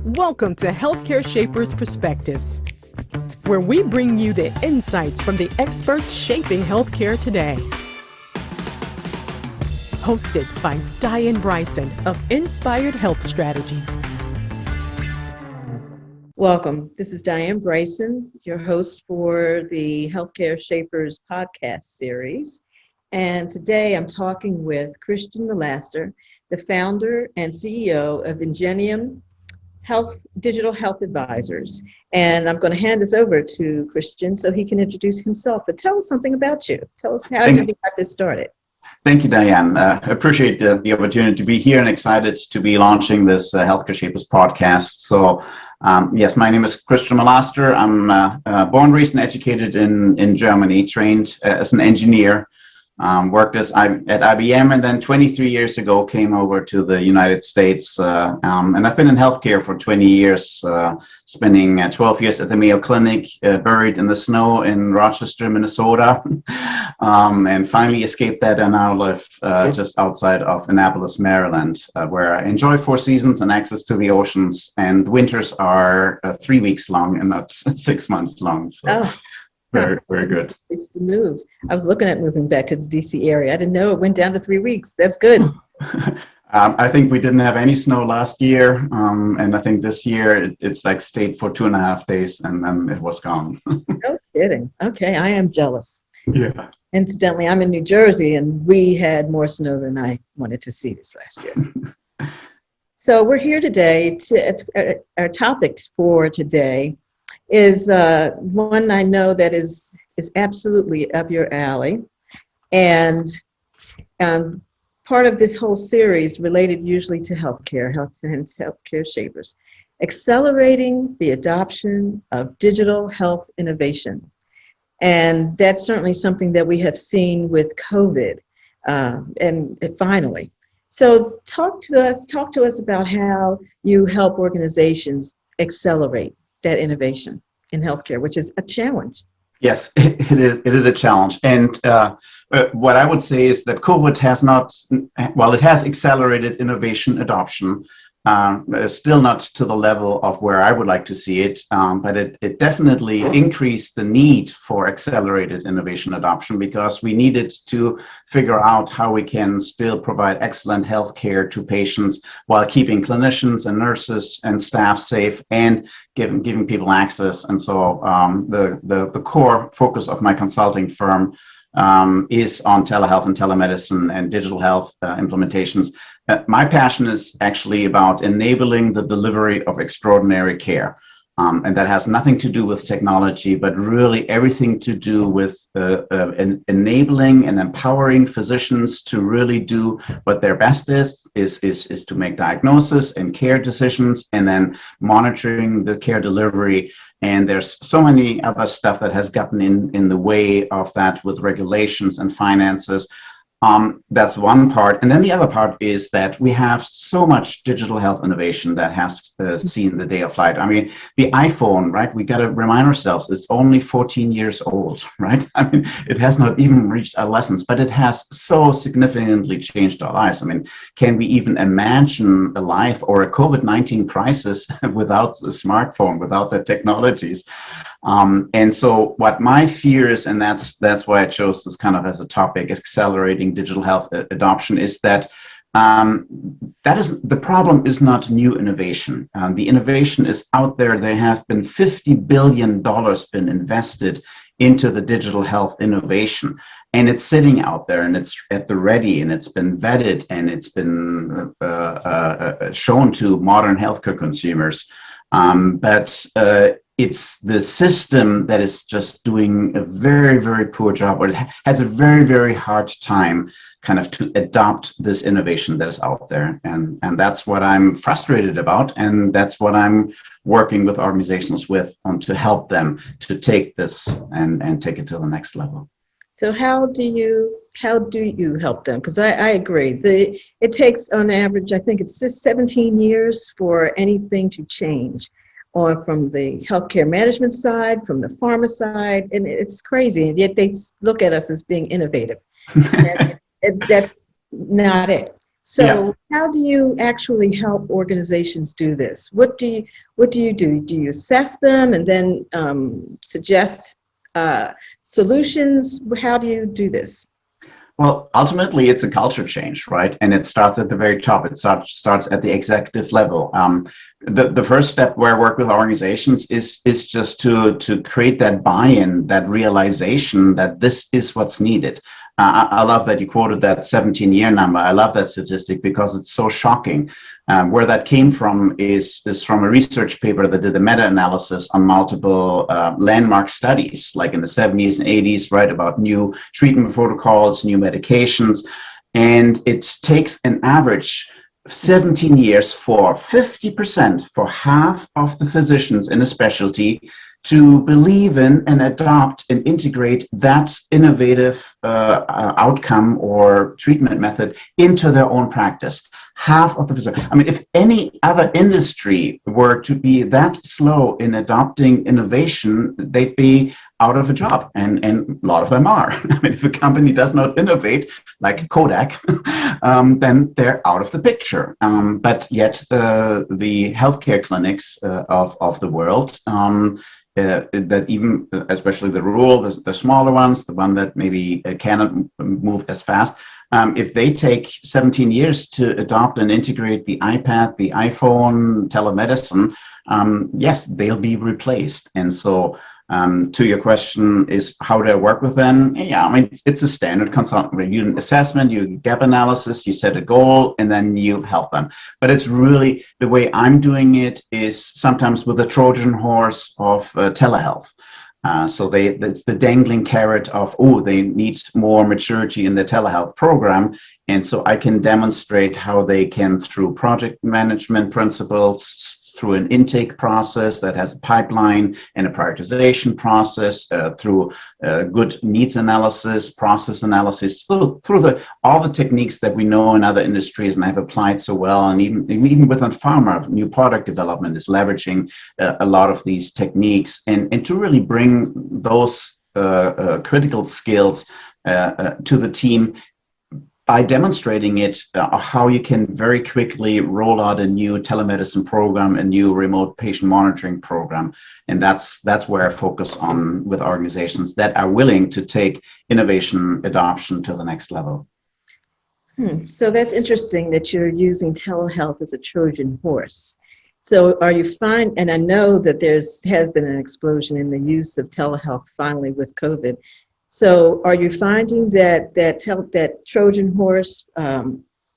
Welcome to Healthcare Shapers Perspectives, where we bring you the insights from the experts shaping healthcare today. Hosted by Diane Bryson of Inspired Health Strategies. Welcome. This is Diane Bryson, your host for the Healthcare Shapers podcast series. And today I'm talking with Christian Milaster, the founder and CEO of Ingenium Digital Health Advisors. And I'm going to hand this over to Christian so he can introduce himself. But tell us something about you. Tell us how you got this started. Thank you, Diane. I appreciate the opportunity to be here and excited to be launching this Healthcare Shapers podcast. So, yes, my name is Christian Milaster. I'm born, raised, and educated in Germany, trained as an engineer. Worked at IBM, and then 23 years ago came over to the United States. And I've been in healthcare for 20 years, spending 12 years at the Mayo Clinic, buried in the snow in Rochester, Minnesota, and finally escaped that and now live just outside of Annapolis, Maryland, where I enjoy 4 seasons and access to the oceans, and winters are 3 weeks long and not 6 months long. So. Very, very good. It's the move. I was looking at moving back to the DC area. I didn't know it went down to 3 weeks. That's good. I think we didn't have any snow last year. And I think this year it's like stayed for 2.5 days and then it was gone. No kidding. Okay, I am jealous. Yeah. Incidentally, I'm in New Jersey and we had more snow than I wanted to see this last year. So we're here today our topic for today is one I know that is absolutely up your alley. And part of this whole series related usually to healthcare shapers, accelerating the adoption of digital health innovation. And that's certainly something that we have seen with COVID, and finally. So talk to us about how you help organizations accelerate that innovation in healthcare, which is a challenge. Yes, it is. It is a challenge. And what I would say is that COVID has it has accelerated innovation adoption, still not to the level of where I would like to see it, but it definitely increased the need for accelerated innovation adoption because we needed to figure out how we can still provide excellent healthcare to patients while keeping clinicians and nurses and staff safe and giving people access. And so the core focus of my consulting firm is on telehealth and telemedicine and digital health implementations. My passion is actually about enabling the delivery of extraordinary care. And that has nothing to do with technology, but really everything to do with enabling and empowering physicians to really do what their best is to make diagnosis and care decisions and then monitoring the care delivery. And there's so many other stuff that has gotten in the way of that with regulations and finances. That's one part. And then the other part is that we have so much digital health innovation that has seen the day of light. I mean, the iPhone, right? We got to remind ourselves it's only 14 years old, right? I mean, it has not even reached adolescence, but it has so significantly changed our lives. I mean, can we even imagine a life or a COVID-19 crisis without the smartphone, without the technologies? And so what my fear is, and that's why I chose this kind of as a topic, accelerating digital health adoption, is that the problem is not new innovation. The innovation is out there. There have been $50 billion been invested into the digital health innovation, and it's sitting out there and it's at the ready and it's been vetted and it's been shown to modern healthcare consumers. But it's the system that is just doing a very, very poor job, or it has a very, very hard time kind of to adopt this innovation that is out there. And that's what I'm frustrated about. And that's what I'm working with organizations to help them to take this and take it to the next level. So how do you help them? Because I agree. It takes on average, I think it's 17 years for anything to change. Or from the healthcare management side, from the pharma side, and it's crazy. And yet they look at us as being innovative. And that's not it. Yes. So how do you actually help organizations do this? What do you do? Do you assess them and then suggest solutions? How do you do this? Well, ultimately, it's a culture change, right? And it starts at the very top. It starts at the executive level. The first step where I work with organizations is just to create that buy-in, that realization that this is what's needed. I love that you quoted that 17-year number. I love that statistic because it's so shocking. Where that came from is from a research paper that did a meta-analysis on multiple landmark studies, like in the 70s and 80s, right, about new treatment protocols, new medications. And it takes an average 17 years for 50%, for half of the physicians in a specialty to believe in and adopt and integrate that innovative outcome or treatment method into their own practice. Half of the physicians. I mean, if any other industry were to be that slow in adopting innovation, they'd be out of a job, and a lot of them are. I mean, if a company does not innovate, like Kodak, then they're out of the picture. But yet, the healthcare clinics of the world, that even, especially the rural, the smaller ones, the one that maybe cannot move as fast, if they take 17 years to adopt and integrate the iPad, the iPhone, telemedicine, yes, they'll be replaced. And so, to your question is, how do I work with them? Yeah, I mean, it's a standard consultant. You do an assessment, you gap analysis, you set a goal, and then you help them. But it's really, the way I'm doing it is sometimes with a Trojan horse of telehealth. So it's the dangling carrot of, oh, they need more maturity in the telehealth program. And so I can demonstrate how they can, through project management principles, through an intake process that has a pipeline and a prioritization process, through good needs analysis, process analysis, through all the techniques that we know in other industries and have applied so well. And even within pharma, new product development is leveraging a lot of these techniques, and to really bring those critical skills to the team by demonstrating it, how you can very quickly roll out a new telemedicine program, a new remote patient monitoring program. And that's where I focus on with organizations that are willing to take innovation adoption to the next level. So that's interesting that you're using telehealth as a Trojan horse. So are you and I know that has been an explosion in the use of telehealth finally with COVID. So are you finding that Trojan horse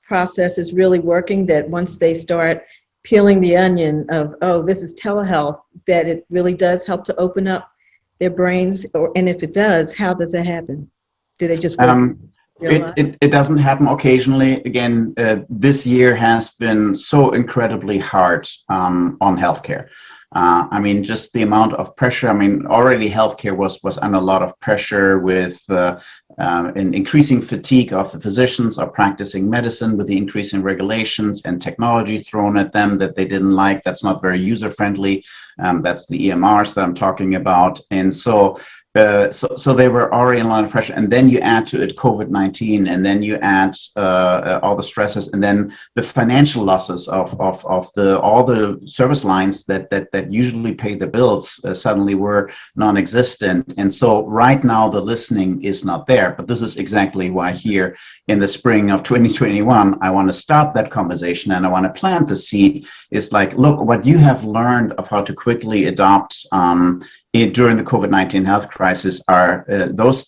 process is really working, that once they start peeling the onion of, oh, this is telehealth, that it really does help to open up their brains? And if it does, how does that happen? Do they just work? It doesn't happen occasionally. Again, this year has been so incredibly hard on healthcare. I mean, just the amount of pressure. I mean, already healthcare was under a lot of pressure with an increasing fatigue of the physicians of practicing medicine, with the increasing regulations and technology thrown at them that they didn't like. That's not very user friendly. That's the EMRs that I'm talking about. And so they were already in a lot of pressure, and then you add to it COVID-19, and then you add all the stresses, and then the financial losses of all the service lines that usually pay the bills suddenly were non-existent. And so right now the listening is not there. But this is exactly why here in the spring of 2021 I want to start that conversation, and I want to plant the seed. Is like, look, what you have learned of how to quickly adopt during the COVID-19 health crisis are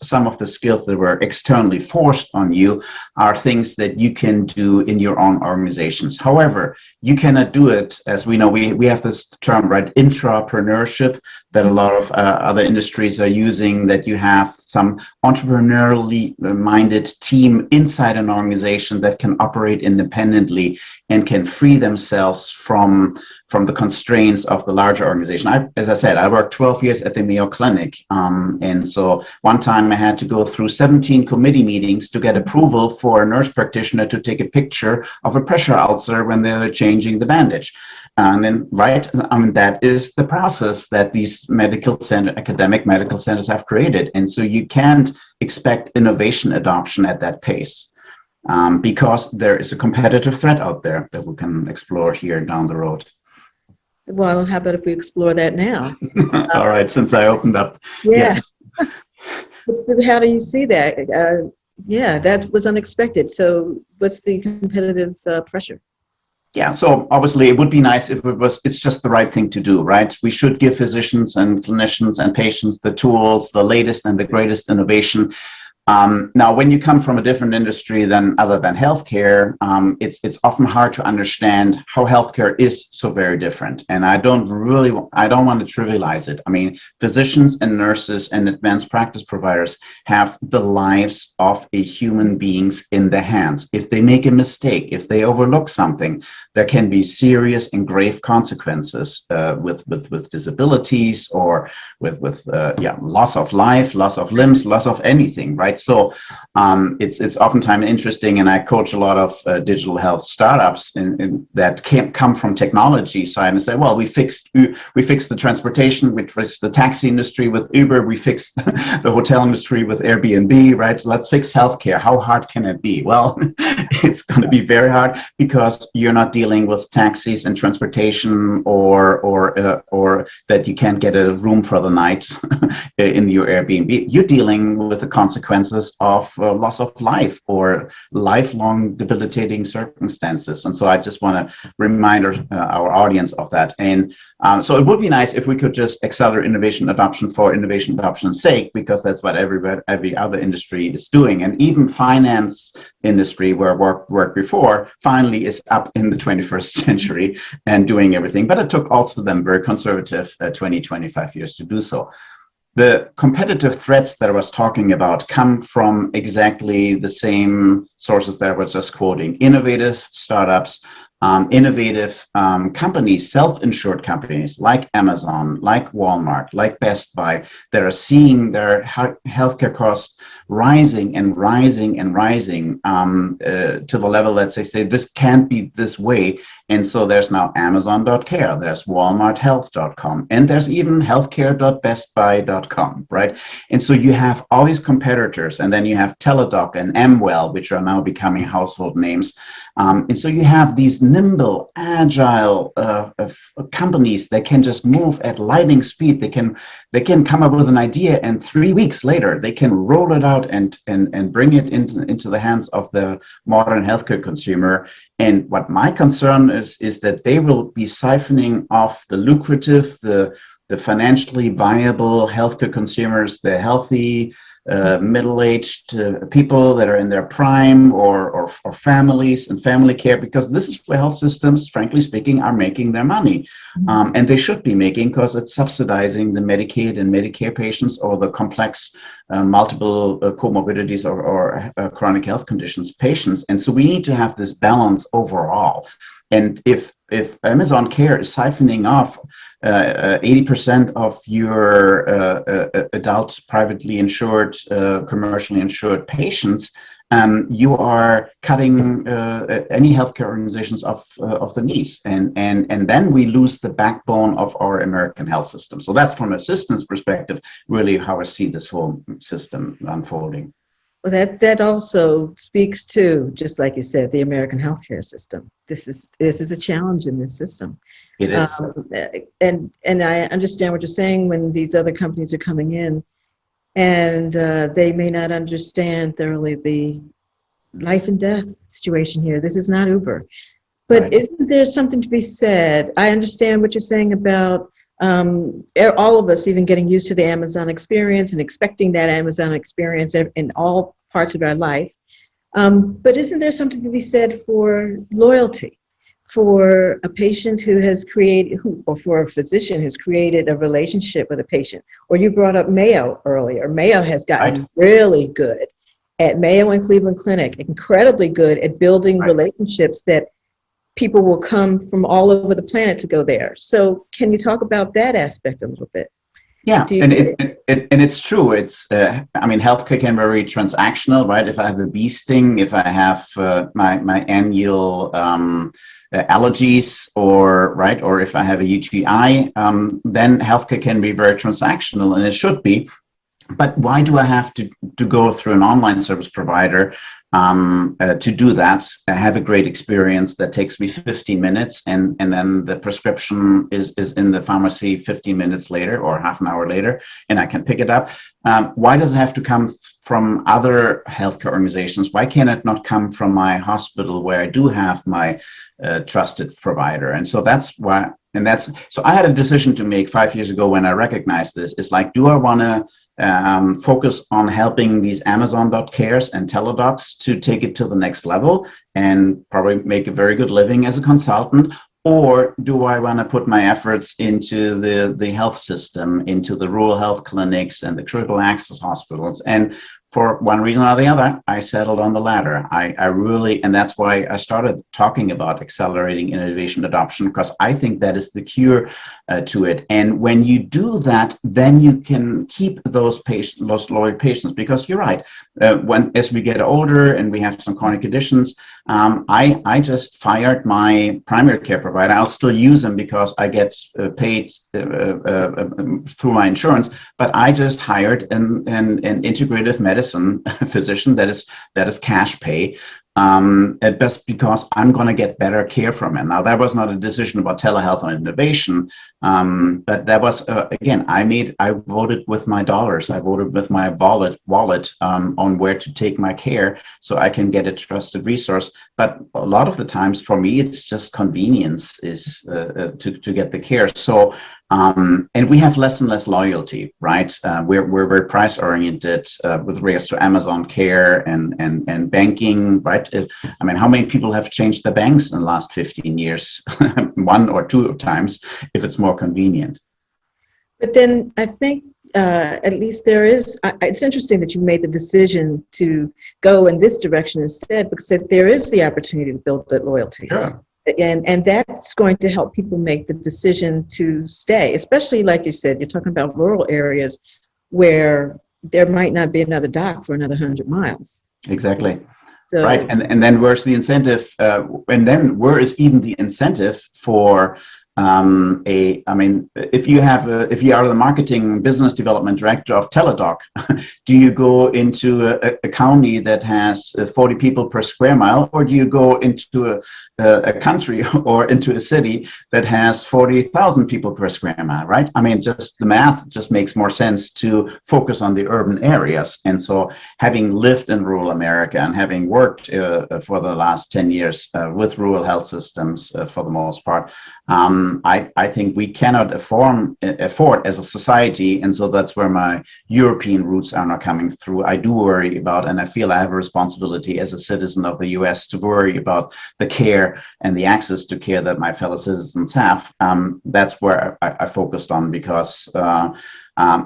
some of the skills that were externally forced on you are things that you can do in your own organizations. However, you cannot do it, as we know, we have this term, right, intrapreneurship, that a lot of other industries are using, that you have some entrepreneurially minded team inside an organization that can operate independently and can free themselves from the constraints of the larger organization. As I said, I worked 12 years at the Mayo Clinic. And so one time I had to go through 17 committee meetings to get approval for a nurse practitioner to take a picture of a pressure ulcer when they were changing the bandage. And then, right, I mean, that is the process that these academic medical centers have created. And so you can't expect innovation adoption at that pace. because there is a competitive threat out there that we can explore here down the road. Well, how about if we explore that now? All right, since I opened up. Yeah. Yes. How do you see that? Yeah, that was unexpected. So what's the competitive pressure? Yeah, so obviously it would be nice if it's just the right thing to do, right? We should give physicians and clinicians and patients the tools, the latest and the greatest innovation. Now, when you come from a different industry other than healthcare, it's often hard to understand how healthcare is so very different. And I don't want to trivialize it. I mean, physicians and nurses and advanced practice providers have the lives of a human beings in their hands. If they make a mistake, if they overlook something, there can be serious and grave consequences with disabilities or with loss of life, loss of limbs, loss of anything, right? So it's oftentimes interesting, and I coach a lot of digital health startups that can't come from technology side and say, well, we fixed the transportation, we fixed the taxi industry with Uber, we fixed the hotel industry with Airbnb, right? Let's fix healthcare. How hard can it be? Well, it's going to be very hard because you're not dealing with taxis and transportation or that you can't get a room for the night in your Airbnb. You're dealing with the consequences of loss of life or lifelong debilitating circumstances. And so I just want to remind our audience of that. And so it would be nice if we could just accelerate innovation adoption for innovation adoption's sake, because that's what every other industry is doing. And even finance industry, where I worked before, finally is up in the 21st century and doing everything. But it took also them very conservative 20, 25 years to do so. The competitive threats that I was talking about come from exactly the same sources that I was just quoting: innovative startups, innovative companies, self-insured companies like Amazon, like Walmart, like Best Buy, that are seeing their healthcare costs rising and rising and rising to the level that they say this can't be this way. And so there's now Amazon.care, there's WalmartHealth.com, and there's even healthcare.bestbuy.com, right? And so you have all these competitors, and then you have Teladoc and Amwell, which are now becoming household names. And so you have these nimble, agile companies that can just move at lightning speed. They can come up with an idea, and 3 weeks later they can roll it out and bring it into the hands of the modern healthcare consumer. And what my concern is that they will be siphoning off the lucrative, the financially viable healthcare consumers, the healthy, middle-aged people that are in their prime, or families and family care, because this is where health systems, frankly speaking, are making their money. And they should be making, because it's subsidizing the Medicaid and Medicare patients, or the complex multiple comorbidities or chronic health conditions patients. And so we need to have this balance overall. And if Amazon Care is siphoning off 80% of your adult, privately insured, commercially insured patients, you are cutting any healthcare organizations off the knees, and then we lose the backbone of our American health system. So that's, from a systems perspective, really how I see this whole system unfolding. Well, that also speaks to, just like you said, the American healthcare system. This is a challenge in this system. It is. And I understand what you're saying when these other companies are coming in, and they may not understand thoroughly the life and death situation here. This is not Uber. But Right. Isn't there something to be said? I understand what you're saying about all of us even getting used to the Amazon experience and expecting that Amazon experience in all parts of our life. But isn't there something to be said for loyalty, for a patient who has created, or for a physician who's created a relationship with a patient? Or you brought up Mayo earlier. Mayo has gotten really good at Mayo and Cleveland Clinic, incredibly good at building relationships that people will come from all over the planet to go there. So can you talk about that aspect a little bit? Yeah, and it's true. It's I mean, healthcare can be very transactional, right? If I have a bee sting, if I have my annual allergies, or if I have a UTI, then healthcare can be very transactional, and it should be. But why do I have to go through an online service provider to do that. I have a great experience that takes me 15 minutes, and then the prescription is in the pharmacy 15 minutes later or half an hour later, and I can pick it up. Why does it have to come from other healthcare organizations? Why can it not come from my hospital where I do have my trusted provider? And so that's why, so I had a decision to make 5 years ago when I recognized this. It's like, do I want to focus on helping these Amazon.cares and teledocs to take it to the next level and probably make a very good living as a consultant? Or do I want to put my efforts into the health system, into the rural health clinics and the critical access hospitals? And for one reason or the other, I settled on the latter. I really, and that's why I started talking about accelerating innovation adoption, because I think that is the cure to it. And when you do that, then you can keep those patients, those loyal patients, because you're right. As we get older and we have some chronic conditions, I just fired my primary care provider. I'll still use them because I get paid through my insurance, but I just hired an integrative medicine physician that is cash pay, at best, because I'm going to get better care from him. Now, that was not a decision about telehealth and innovation, but that was, again, I voted with my dollars. I voted with my wallet on where to take my care so I can get a trusted resource. But a lot of the times for me, it's just convenience is to get the care. So, and we have less and less loyalty, right? We're very price oriented with regards to Amazon Care and banking, right? I mean, how many people have changed the banks in the last 15 years? 1 or 2 times, if it's more convenient. But then I think at least there is, it's interesting that you made the decision to go in this direction instead, because there is the opportunity to build that loyalty. Sure. And that's going to help people make the decision to stay, especially like you said, you're talking about rural areas where there might not be another doc for another 100 miles. Exactly. So, right. And then where's the incentive? And then where is even the incentive for I mean, if you are the marketing business development director of Teladoc, do you go into a county that has 40 people per square mile, or do you go into a country or into a city that has 40,000 people per square mile, right? I mean, just the math just makes more sense to focus on the urban areas. And so, having lived in rural America and having worked for the last 10 years with rural health systems for the most part, I think we cannot afford as a society, and so that's where my European roots are now coming through. I do worry about, and I feel I have a responsibility as a citizen of the US to worry about the care and the access to care that my fellow citizens have. That's where I focused on, because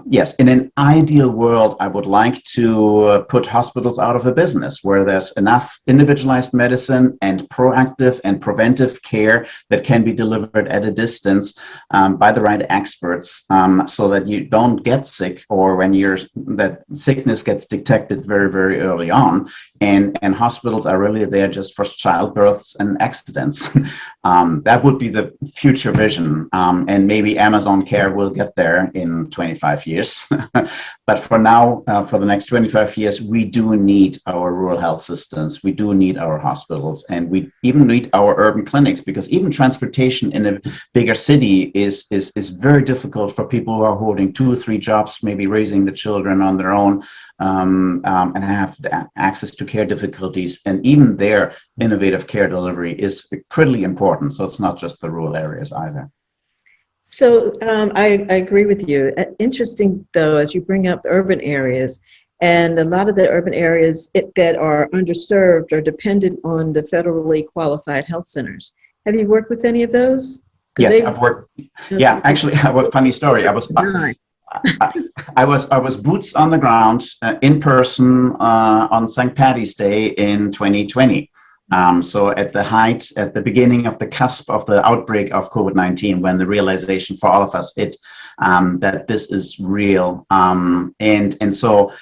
yes, in an ideal world, I would like to put hospitals out of a business where there's enough individualized medicine and proactive and preventive care that can be delivered at a distance by the right experts, so that you don't get sick, or when that sickness gets detected very, very early on. And hospitals are really there just for childbirths and accidents. That would be the future vision. And maybe Amazon Care will get there in 25 years. But for now, for the next 25 years, we do need our rural health systems. We do need our hospitals, and we even need our urban clinics, because even transportation in a bigger city is very difficult for people who are holding 2 or 3 jobs, maybe raising the children on their own, and have access to care difficulties. And even there, innovative care delivery is critically important. So it's not just the rural areas either. So I agree with you. Interesting, though, as you bring up urban areas, and a lot of the urban areas that are underserved are dependent on the federally qualified health centers. Have you worked with any of those? Yes, I've worked. Yeah, actually, I have a funny story. I was boots on the ground in person on St. Paddy's Day in 2020. So at the beginning of the cusp of the outbreak of COVID-19, when the realization for all of us that this is real. And so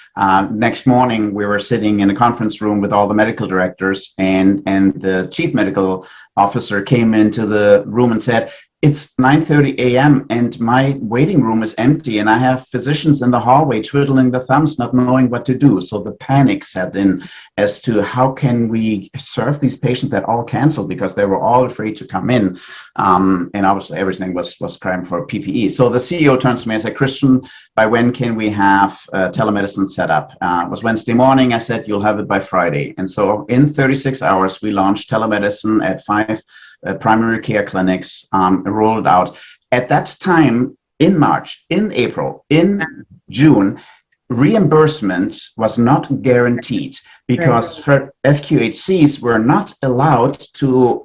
next morning we were sitting in a conference room with all the medical directors, and the chief medical officer came into the room and said, it's 9:30 a.m. and my waiting room is empty, and I have physicians in the hallway twiddling their thumbs, not knowing what to do. So the panic set in as to how can we serve these patients that all canceled because they were all afraid to come in. And obviously everything was crammed for PPE. So the CEO turns to me and said, Christian, by when can we have telemedicine set up? It was Wednesday morning. I said, you'll have it by Friday. And so in 36 hours, we launched telemedicine at 5 primary care clinics, rolled out. At that time, in March, in April, in June, reimbursement was not guaranteed because for FQHCs were not allowed to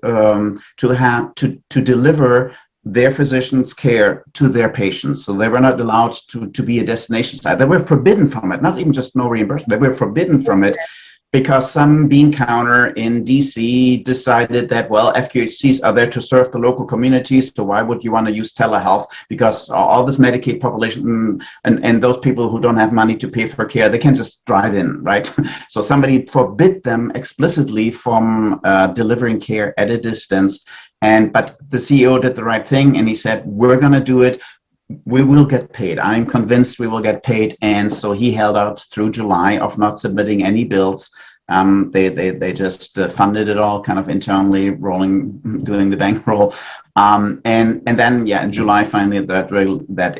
deliver their physicians' care to their patients. So they were not allowed to be a destination site. They were forbidden from it, not even just no reimbursement, they were forbidden from it because some bean counter in DC decided that, well, FQHCs are there to serve the local communities, so why would you want to use telehealth? Because all this Medicaid population and those people who don't have money to pay for care, they can just drive in, right? So somebody forbid them explicitly from delivering care at a distance. But the CEO did the right thing, and he said, we're going to do it. We will get paid. I'm convinced we will get paid. And so he held out through July of not submitting any bills. They just funded it all kind of internally, doing the bankroll. And then, in July, finally, that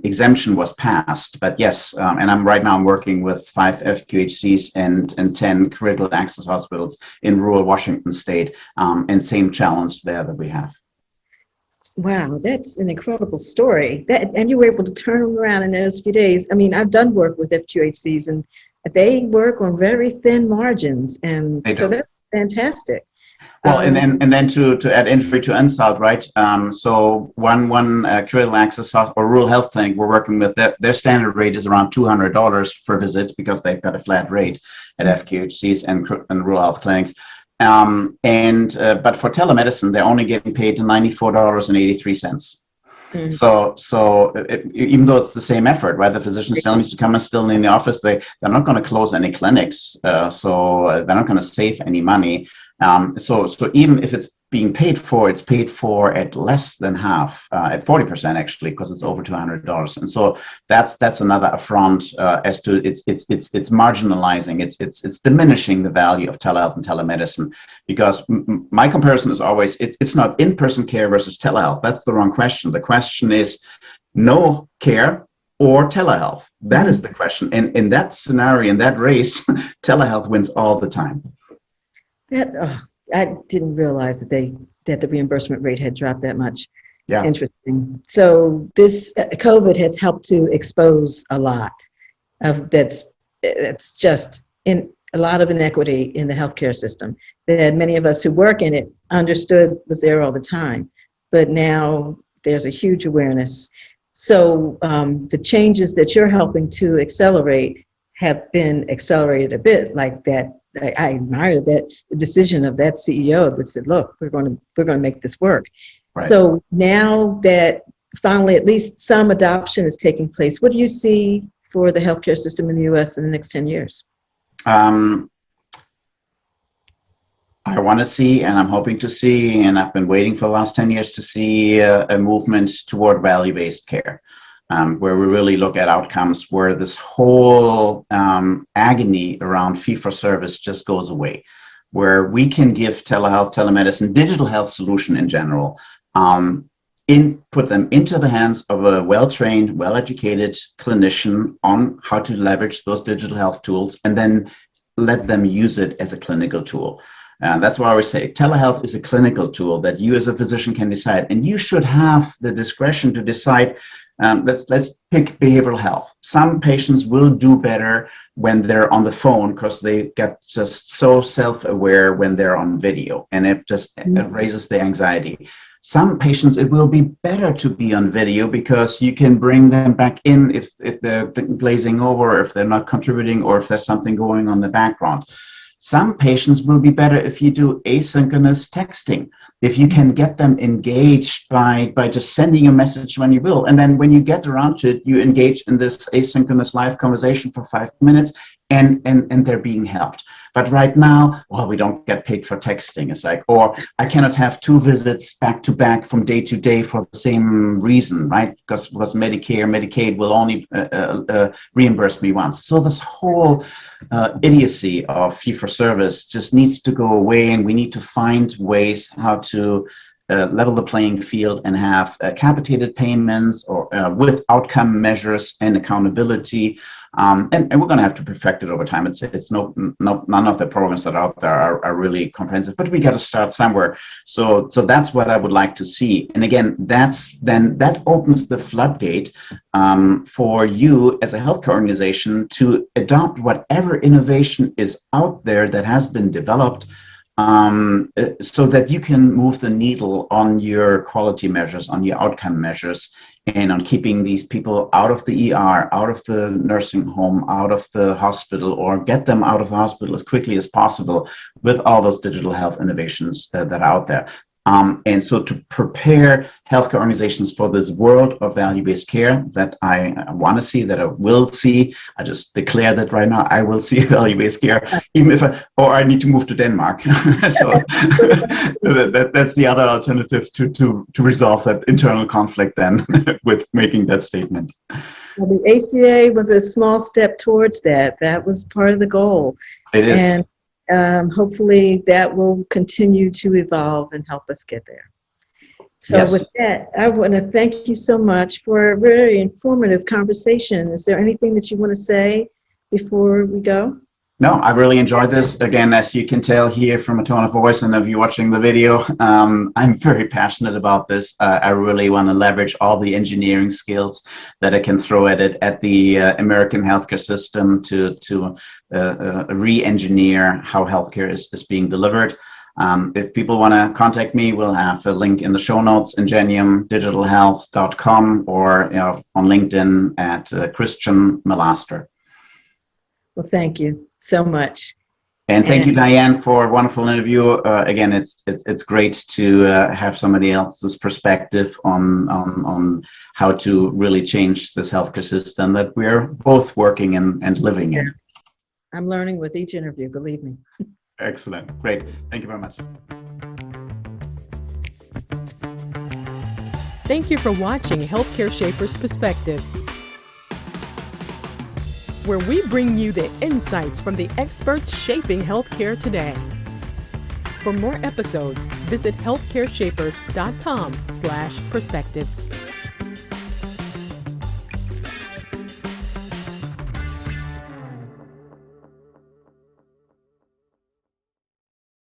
exemption was passed. But yes, and I'm right now working with 5 FQHCs and 10 critical access hospitals in rural Washington state, and same challenge there that we have. Wow, that's an incredible story. And you were able to turn them around in those few days. I mean, I've done work with FQHCs, and they work on very thin margins, and so that's fantastic. Well, and then to add injury to insult, right? So one critical access or rural health clinic we're working with, their standard rate is around $200 per visit because they've got a flat rate at FQHCs and rural health clinics. But for telemedicine, they're only getting paid $94.83. So even though it's the same effort, right? The physician still needs to come and still in the office. They're not going to close any clinics, so they're not going to save any money. So even if it's being paid for, it's paid for at less than half, at 40% actually, because it's over $200. And so that's another affront as to it's marginalizing, it's diminishing the value of telehealth and telemedicine. Because my comparison is always it's not in-person care versus telehealth. That's the wrong question. The question is no care or telehealth. That is the question. And in that scenario, in that race, telehealth wins all the time. I didn't realize that the reimbursement rate had dropped that much. Yeah. Interesting. So this COVID has helped to expose a lot of it's just in a lot of inequity in the healthcare system that many of us who work in it understood was there all the time, but now there's a huge awareness. So the changes that you're helping to accelerate have been accelerated a bit, like that. I admire that the decision of that CEO that said, look, we're going to make this work. Right. So now that finally at least some adoption is taking place, what do you see for the healthcare system in the US in the next 10 years? I want to see, and I'm hoping to see, and I've been waiting for the last 10 years to see a movement toward value-based care. Where we really look at outcomes, where this whole agony around fee-for-service just goes away, where we can give telehealth, telemedicine, digital health solution in general, put them into the hands of a well-trained, well-educated clinician on how to leverage those digital health tools, and then let them use it as a clinical tool. That's why I always say telehealth is a clinical tool that you as a physician can decide, and you should have the discretion to decide. Let's pick behavioral health. Some patients will do better when they're on the phone because they get just so self-aware when they're on video, and it just it raises their anxiety. Some patients, it will be better to be on video because you can bring them back in if they're glazing over, if they're not contributing, or if there's something going on in the background. Some patients will be better if you do asynchronous texting, if you can get them engaged by just sending a message when you will. And then when you get around to it, you engage in this asynchronous live conversation for 5 minutes and they're being helped. But right now, well, we don't get paid for texting. It's like, or I cannot have 2 visits back to back from day to day for the same reason, right? Because Medicare, Medicaid will only reimburse me once. So this whole idiocy of fee-for-service just needs to go away, and we need to find ways how to level the playing field and have capitated payments or with outcome measures and accountability. And we're going to have to perfect it over time. It's none of the programs that are out there are really comprehensive, but we got to start somewhere. So that's what I would like to see. And again, that opens the floodgate for you as a healthcare organization to adopt whatever innovation is out there that has been developed, so that you can move the needle on your quality measures, on your outcome measures, and on keeping these people out of the ER, out of the nursing home, out of the hospital, or get them out of the hospital as quickly as possible with all those digital health innovations that are out there. And so to prepare healthcare organizations for this world of value-based care that I want to see, that I will see, I just declare that right now, I will see value-based care, even if I need to move to Denmark. So that's the other alternative to resolve that internal conflict then with making that statement. Well, the ACA was a small step towards that. That was part of the goal. It is. And hopefully that will continue to evolve and help us get there. So Yes. With that, I want to thank you so much for a very informative conversation. Is there anything that you want to say before we go? No, I really enjoyed this. Again, as you can tell here from a tone of voice and of you watching the video, I'm very passionate about this. I really want to leverage all the engineering skills that I can throw at it, at the American healthcare system to re-engineer how healthcare is being delivered. If people want to contact me, we'll have a link in the show notes, ingeniumdigitalhealth.com, or on LinkedIn at Christian Milaster. Well, thank you so much. And thank you, Diane, for a wonderful interview. Again, it's great to have somebody else's perspective on how to really change this healthcare system that we're both working and living in. I'm learning with each interview, believe me. Excellent. Great. Thank you very much. Thank you for watching Healthcare Shapers Perspectives, where we bring you the insights from the experts shaping healthcare today. For more episodes, visit healthcareshapers.com/perspectives.